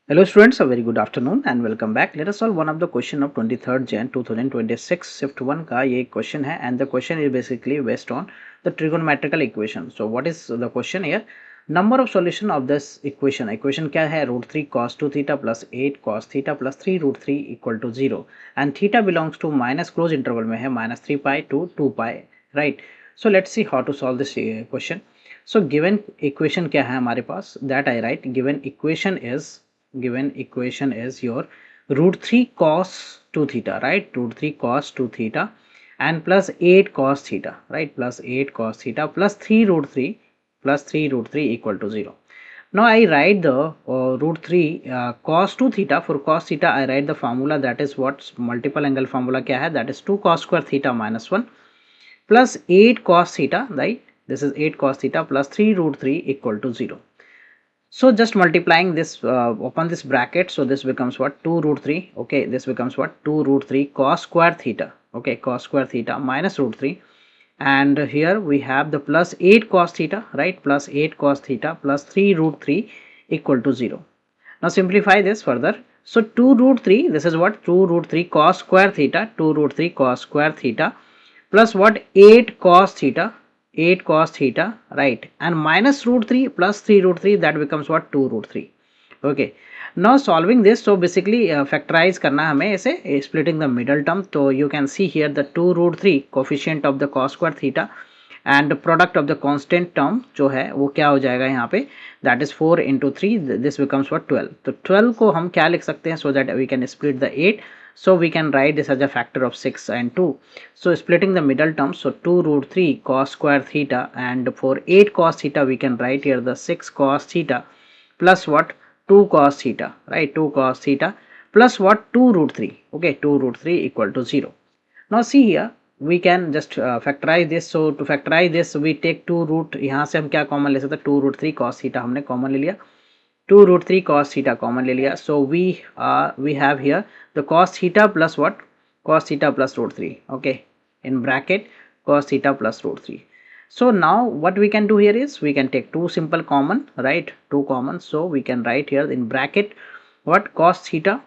Hello students, a very good afternoon and welcome back. Let us solve one of the question of 23rd Jan 2026 shift 1 का ये question है and the question is basically based on the trigonometrical equation. So what is the question here? Number of solution of this equation. Equation क्या है? Root 3 cos 2 theta plus 8 cos theta plus 3 root 3 equal to 0 and theta belongs to minus close interval में है minus 3 pi to 2 pi, right? So let's see how to solve this question. So given equation क्या है हमारे पास? That I write given equation is your root 3 cos 2 theta, right? Root 3 cos 2 theta and plus 8 cos theta, right? Plus 8 cos theta plus 3 root 3 plus 3 root 3 equal to 0. Now I write the root 3 cos 2 theta. For cos theta I write the formula, that is what multiple angle formula क्या है, that is 2 cos square theta minus 1 plus 8 cos theta, right? This is 8 cos theta plus 3 root 3 equal to 0. So just multiplying this upon this bracket, so this becomes what, 2 root 3, okay, this becomes what, 2 root 3 cos square theta, okay, cos square theta minus root 3, and here we have the plus 8 cos theta, right, plus 8 cos theta plus 3 root 3 equal to 0. Now simplify this further. So 2 root 3, this is what, 2 root 3 cos square theta, 2 root 3 cos square theta plus what, 8 cos theta, 8 cos theta, right, and minus root 3 plus 3 root 3, that becomes what, 2 root 3. Okay, now solving this, so basically factorize करना हमें ऐसे, splitting the middle term. तो you can see here the 2 root 3 coefficient of the cos square theta and product of the constant term जो है वो क्या हो जाएगा यहाँ पे, that is 4 into 3, this becomes what, 12. तो 12 को हम क्या लिख सकते हैं, so that we can split the 8, so we can write this as a factor of 6 and 2. So splitting the middle term, so 2 root 3 cos square theta, and for 8 cos theta we can write here the 6 cos theta plus what, 2 cos theta, right, 2 cos theta plus what, 2 root 3, okay, 2 root 3 equal to 0. Now see here we can just factorize this. So to factorize this we take 2 root, यहाँ से हम क्या common ले सकते हैं, 2 root 3 cos theta हमने common ले लिया, 2 root 3 cos theta कॉमन ले लिया. So we have here the cos theta plus what, cos theta plus root 3, okay, in bracket cos theta plus root 3. So now what we can do here is we can take 2 simple common, right, 2 common, so we can write here in bracket what, cos theta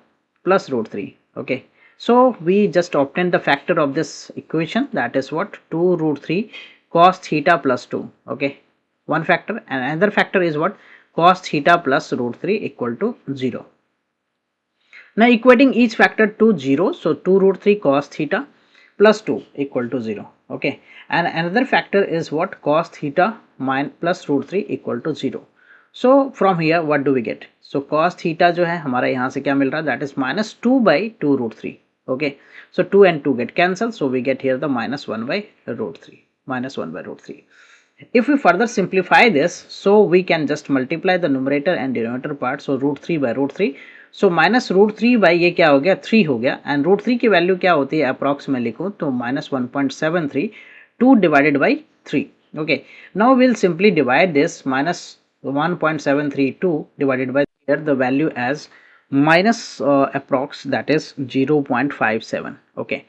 plus root 3, okay. So we just obtained the factor of this equation, that is what, 2 root 3 cos theta plus 2, okay, one factor, and another factor is what, cos theta plus root 3 equal to 0. Now equating each factor to 0, so 2 root 3 cos theta plus 2 equal to 0, okay, and another factor is what, cos theta plus root 3 equal to 0. So from here what do we get, so cos theta जो है हमारा यहाँ से क्या मिल रहा है, that is minus 2 by 2 root 3, okay, so 2 and 2 get cancelled, so we get here the minus 1 by root 3, minus 1 by root 3. If we further simplify this, so we can just multiply the numerator and denominator part, so root 3 by root 3, so minus root 3 by ये क्या हो गया, 3 हो गया, and root 3 की value क्या होती है अप्रॉक्स में लिखूँ तो minus 1.73, 2 divided by 3, okay. Now we'll simply divide this minus 1.732 divided by here the value as minus approx, that is 0.57, okay,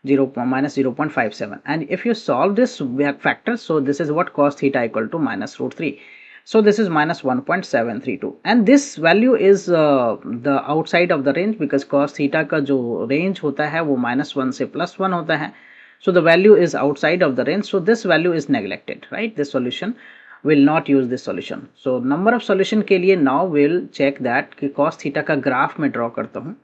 0 minus 0.57, and if you solve this factor, so this is what, cos theta equal to minus root 3, so this is minus 1.732, and this value is the outside of the range, because cos theta का जो range होता है वो minus 1 से plus 1 होता है, so the value is outside of the range, so this value is neglected, right, this solution will not use this solution. So number of solution के लिए now we'll check that कि cos theta का graph में draw करता हूँ,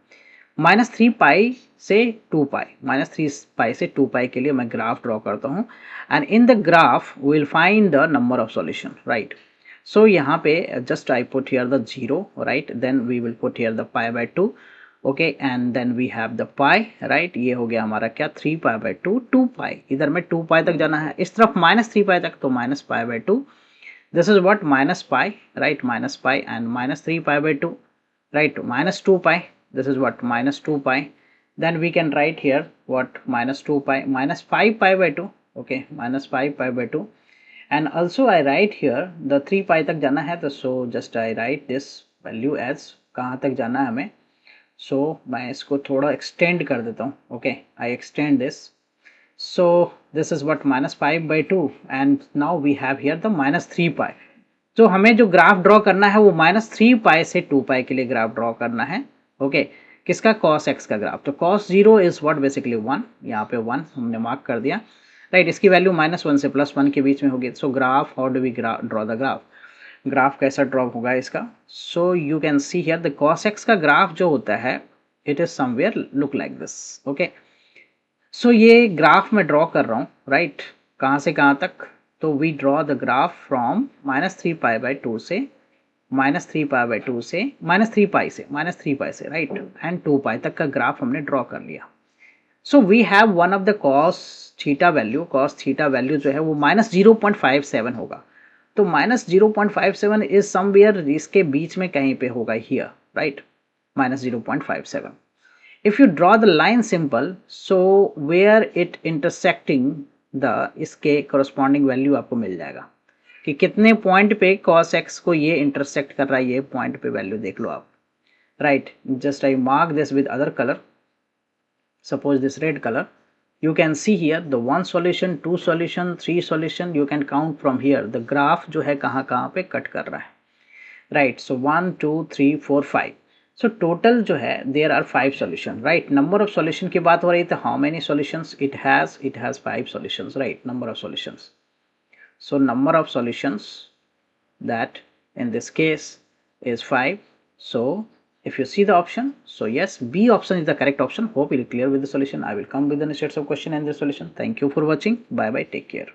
minus 3 पाई से 2 पाई, minus 3 पाई से 2 पाई के लिए मैं ग्राफ ड्रॉ करता हूँ, and in the graph we will find the number of solution, right. So यहाँ पे just I put here the 0, right, then we will put here the pi by 2, okay, and then we have the pi, right, ये हो गया हमारा क्या, 3 पाई by 2, 2 पाई, इधर में 2 पाई तक जाना है, इस तरफ माइनस 3 पाई तक, तो minus pi by 2, this is what, minus pi, right, minus pi, and minus 3 pi by 2, right, minus 2 pi, this is what, minus 2 pi, then we can write here what, minus 2 pi, minus 5 pi by 2, okay, minus 5 pi by 2, and also I write here the 3 pi तक जाना है, तो so just I write this value as कहाँ तक जाना है हमें, so मैं इसको थोड़ा extend कर देता हूँ, okay, I extend this, so this is what, minus 5 by 2, and now we have here the minus 3 pi, तो हमें जो ग्राफ ड्रॉ करना है वो -3 से 2 के लिए ग्राफ ड्रॉ करना है। ओके, किसका? cos x का ग्राफ। तो cos 0 इज व्हाट? बेसिकली 1। यहाँ पे 1 हमने मार्क कर दिया, राइट। इसकी वैल्यू -1 से +1 के बीच में होगी। So graph, how do we draw the graph? Graph कैसा ड्रॉ होगा इसका? So you can see here the cos x का ग्राफ जो होता है, it is somewhere look like this. Okay, so ये ग्राफ मैं ड्रॉ कर रहा हूँ, राइट। कहाँ से कहाँ तक? तो we draw the graph from -3π/2 से -3π/2 से -3π से राइट, एंड 2π तक का ग्राफ हमने ड्रॉ कर लिया। So we have one of the cos theta value जो है वो -0.57 होगा। तो -0.57 इज समवेयर इसके बीच में कहीं पे होगा, here, right, -0.57। if you draw the line simple, so where it intersecting the, इसके corresponding value आपको मिल जाएगा कि कितने पॉइंट पे cos x को ये इंटरसेक्ट कर रहा है, ये पॉइंट पे वैल्यू देख लो आप, right. Just I mark this with other colour, suppose this red colour. you can see here the 1 solution, 2 solution, 3 solution, you can count from here the graph जो है कहाँ कहाँ पे कट कर रहा है, राइट। सो 1 2 3 4 5, सो टोटल जो है there are 5 solution, right. Number of solution की बात हो रही है, how many solutions it has 5 solutions, right. Number of solutions, so number of solutions that in this case is 5. So if you see the option, so yes, B option is the correct option. Hope you're clear with the solution. I will come with the next sets of question and the solution. Thank you for watching. Bye bye, take care.